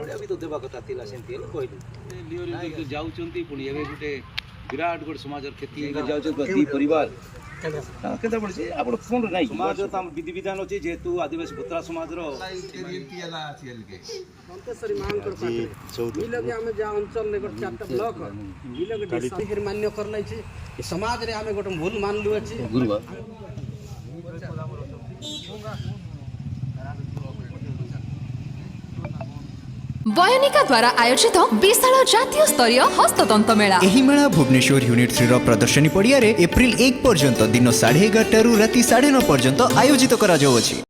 अभी तो देवा कथा थिला सेंती कहली लियो जाउचंती पुणी एबे गुटे विराट गोटे समाज खेती जाउछ दी परिवार केता पड़े आपण फोन नाही समाज त विधि विधान अछि जेतु आदिवासी भुत्रा समाज रो रियलिटी आला आसील के मंतेश्वरी मान कर पाते मिलगे हम जा अंचल ले गोटे चारटा ब्लॉक मिलगे डिस्ट्रिक्ट मान्य करलै छी समाज रे हम गोटे भूल मानलु अछि गुरुवा बयनिका द्वारा आयोजित विशाल जातीय स्तरीय हस्ततंत्र मेला एही मेला भुवनेश्वर यूनिट 3 रो प्रदर्शनी पड़िया रे एप्रिल 1 पर्यंत दिन 11:30 राति 9:30 पर्यंत आयोजित करा जाउछि।